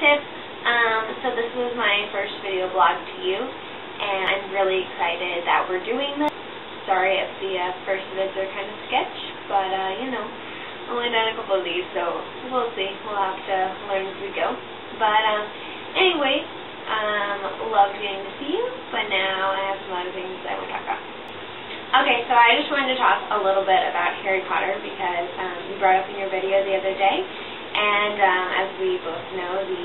kids. So this was my first video blog to you, and I'm really excited that we're doing this. Sorry if the first vids are kind of sketch, but you know, only done a couple of these, so we'll see. We'll have to learn as we go. But anyway, loved getting to see you, but now I have some other things I want to talk about. Okay, so I just wanted to talk a little bit about Harry Potter because you brought up in your video the other day, and as we both know, the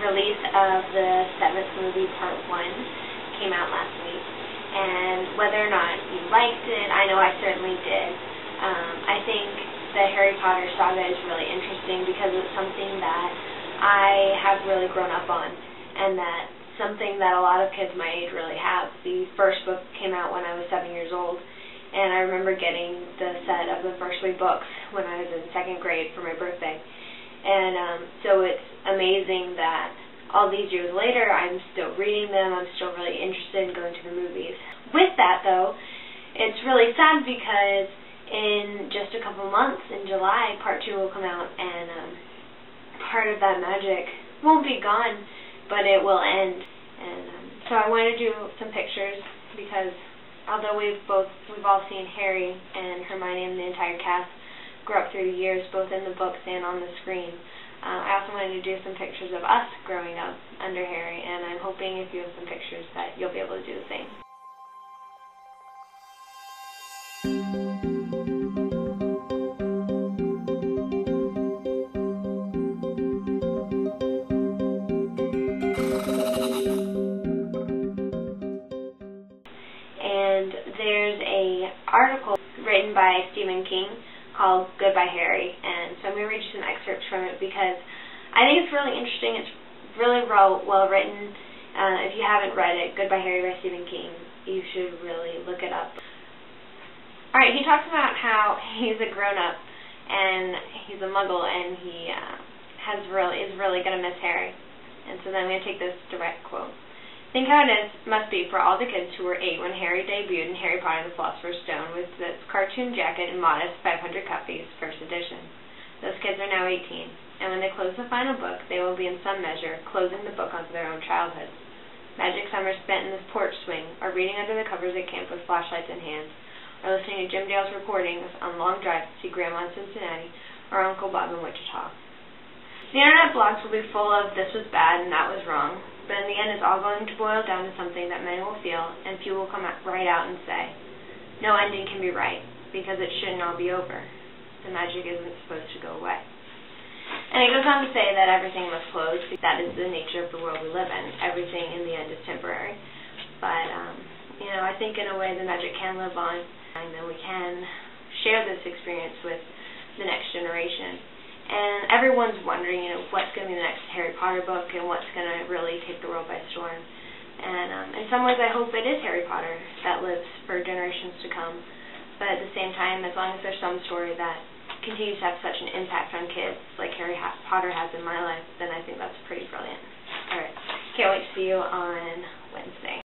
release of the 7th movie, Part 1, came out last week. And whether or not you liked it, I know I certainly did. I think the Harry Potter saga is really interesting because it's something that I have really grown up on, and that something that a lot of kids my age really have. The first book came out when I was 7 years old, and I remember getting the set of the first 3 books when I was in 2nd grade for my birthday. And so it's amazing that all these years later I'm still reading them, I'm still really interested in going to the movies. With that though, it's really sad because in just a couple months, in July, Part 2 will come out, and part of that magic won't be gone, but it will end. And so I want to do some pictures because although we've all seen Harry and Hermione and the entire cast grow up through the years, both in the books and on the screen, I also wanted to do some pictures of us growing up under Harry, and I'm hoping if you have some pictures that you'll be able to do the same. And there's an article written by Stephen King called Goodbye Harry, and so I'm going to read you some excerpts from it because I think it's really interesting. It's really well written. If you haven't read it, Goodbye Harry by Stephen King, you should really look it up. Alright, he talks about how he's a grown-up and he's a muggle, and he is really going to miss Harry. And so then I'm going to take this direct quote. Think how it must be for all the kids who were 8 when Harry debuted in Harry Potter and the Philosopher's Stone with its cartoon jacket and modest 500 copies, first edition. Those kids are now 18, and when they close the final book, they will be in some measure closing the book onto their own childhood. Magic summers spent in this porch swing, or reading under the covers at camp with flashlights in hand, or listening to Jim Dale's recordings on long drives to see Grandma in Cincinnati or Uncle Bob in Wichita. The internet blogs will be full of this was bad and that was wrong, but in the end it's all going to boil down to something that many will feel, and few will come right out and say, no ending can be right, because it shouldn't all be over. The magic isn't supposed to go away. And it goes on to say that everything must close, because that is the nature of the world we live in. Everything in the end is temporary. But, you know, I think in a way the magic can live on, and then we can share this experience with the next generation. And everyone's wondering, you know, what's going to be the next Harry Potter book and what's going to really take the world by storm. And in some ways I hope it is Harry Potter that lives for generations to come. But at the same time, as long as there's some story that continues to have such an impact on kids like Harry Potter has in my life, then I think that's pretty brilliant. Alright, can't wait to see you on Wednesday.